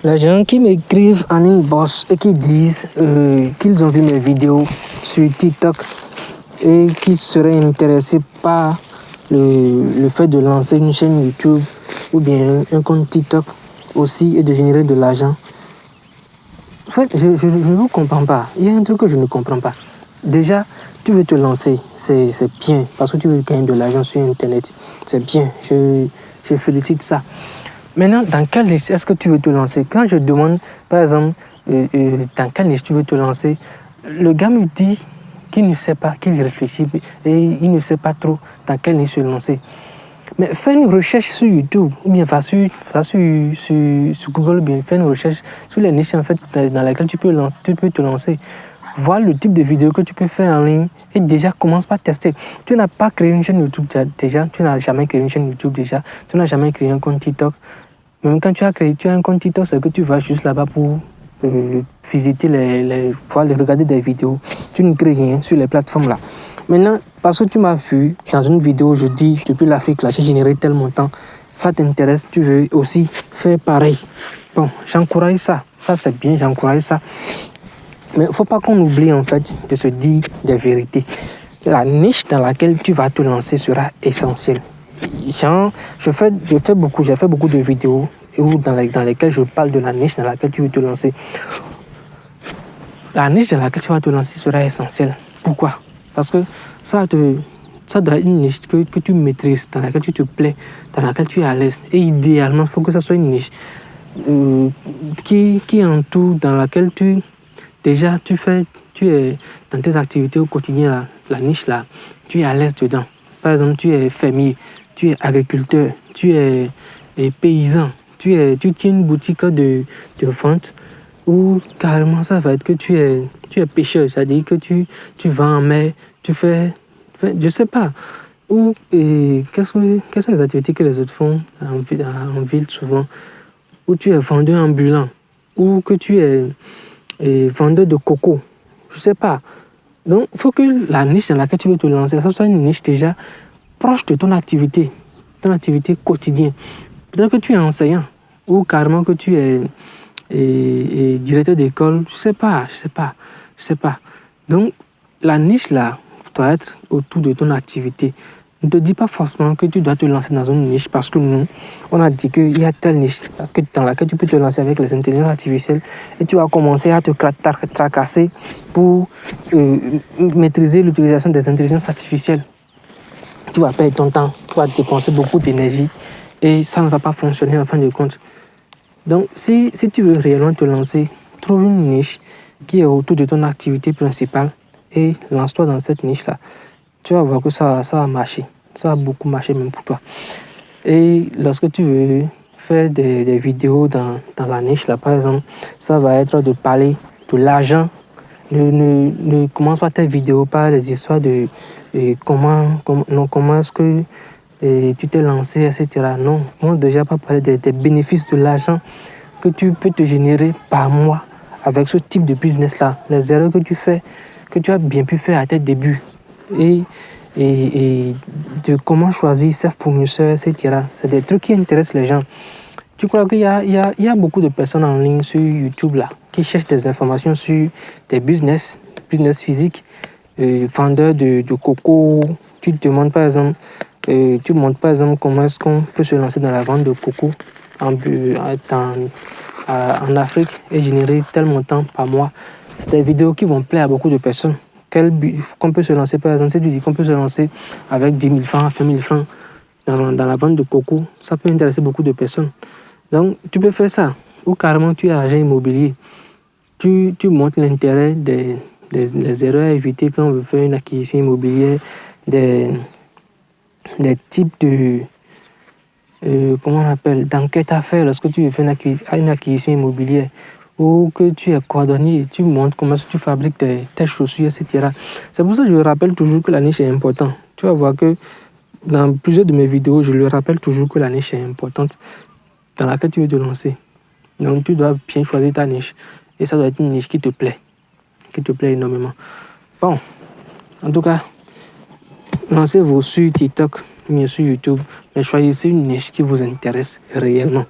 Les gens qui m'écrivent en inbox et qui disent qu'ils ont vu mes vidéos sur TikTok et qu'ils seraient intéressés par le fait de lancer une chaîne YouTube ou bien un compte TikTok aussi et de générer de l'argent. En fait, je ne vous comprends pas. Il y a un truc que je ne comprends pas. Déjà, tu veux te lancer, c'est bien, parce que tu veux gagner de l'argent sur Internet. C'est bien, je félicite ça. Maintenant, dans quelle niche est-ce que tu veux te lancer? Quand je demande, par exemple, dans quelle niche tu veux te lancer, le gars me dit qu'il ne sait pas, qu'il réfléchit et il ne sait pas trop dans quelle niche se lancer. Mais fais une recherche sur YouTube, ou bien va sur Google, bien fais une recherche sur les niches en fait, dans lesquelles tu peux te lancer. Vois le type de vidéo que tu peux faire en ligne et déjà commence par tester. Tu n'as pas créé une chaîne YouTube déjà, tu n'as jamais créé une chaîne YouTube déjà, tu n'as jamais créé un compte TikTok. Même quand tu as un compte TikTok, c'est que tu vas juste là-bas pour visiter regarder des vidéos. Tu ne crées rien sur les plateformes là. Maintenant, parce que tu m'as vu dans une vidéo, je dis depuis l'Afrique là, j'ai généré tel montant, ça t'intéresse, tu veux aussi faire pareil. Bon, j'encourage ça. Ça c'est bien, j'encourage ça. Mais il ne faut pas qu'on oublie en fait de se dire des vérités. La niche dans laquelle tu vas te lancer sera essentielle. J'ai fait beaucoup de vidéos dans lesquelles je parle de la niche dans laquelle tu veux te lancer. La niche dans laquelle tu vas te lancer sera essentielle. Pourquoi? Parce que ça doit être une niche que tu maîtrises, dans laquelle tu te plais, dans laquelle tu es à l'aise. Et idéalement, il faut que ça soit une niche qui entoure, dans laquelle tu es dans tes activités au quotidien, la niche là, tu es à l'aise dedans. Par exemple, tu es fermier, tu es agriculteur, tu es paysan, tu tiens une boutique de vente ou carrément ça va être que tu es pêcheur, c'est-à-dire que tu vends en mer, tu fais je sais pas. Ou quelles sont les activités que les autres font en ville souvent, où tu es vendeur ambulant, ou que tu es vendeur de coco, je sais pas. Donc, il faut que la niche dans laquelle tu veux te lancer, ça soit une niche déjà proche de ton activité quotidienne. Peut-être que tu es enseignant ou carrément que tu es directeur d'école, je sais pas. Donc, la niche là doit être autour de ton activité. Ne te dis pas forcément que tu dois te lancer dans une niche parce que nous, on a dit qu'il y a telle niche dans laquelle tu peux te lancer avec les intelligences artificielles et tu vas commencer à te tracasser pour maîtriser l'utilisation des intelligences artificielles. Tu vas perdre ton temps, tu vas dépenser beaucoup d'énergie et ça ne va pas fonctionner en fin de compte. Donc, si tu veux réellement te lancer, trouve une niche qui est autour de ton activité principale et lance-toi dans cette niche-là. Tu vas voir que ça va marcher. Ça va beaucoup marcher même pour toi. Et lorsque tu veux faire des vidéos dans la niche, là, par exemple, ça va être de parler de l'argent. Ne commence pas tes vidéos par les histoires de comment est-ce que tu t'es lancé, etc. Non, commence déjà par parler des bénéfices de l'argent que tu peux te générer par mois avec ce type de business-là. Les erreurs que tu fais, que tu as bien pu faire à tes débuts. Et de comment choisir ses fournisseurs, etc. C'est des trucs qui intéressent les gens. Tu crois qu'il y a beaucoup de personnes en ligne sur YouTube là, qui cherchent des informations sur des business physiques, vendeurs de coco. Tu te demandes par exemple, comment est-ce qu'on peut se lancer dans la vente de coco en Afrique et générer tel montant par mois. C'est des vidéos qui vont plaire à beaucoup de personnes. Qu'on peut se lancer, par exemple, si tu dis qu'on peut se lancer avec 10 000 francs, 20 000 francs dans la vente de coco, ça peut intéresser beaucoup de personnes. Donc, tu peux faire ça. Ou carrément, tu es agent immobilier. Tu montres l'intérêt des erreurs à éviter quand on veut faire une acquisition immobilière, des types de d'enquête à faire lorsque tu veux faire une acquisition immobilière, ou que tu es cordonnier, tu montres comment tu fabriques tes chaussures, etc. C'est pour ça que je rappelle toujours que la niche est importante. Tu vas voir que dans plusieurs de mes vidéos, je le rappelle toujours que la niche est importante dans laquelle tu veux te lancer. Donc tu dois bien choisir ta niche. Et ça doit être une niche qui te plaît énormément. Bon, en tout cas, lancez-vous sur TikTok, bien sur YouTube, mais choisissez une niche qui vous intéresse réellement.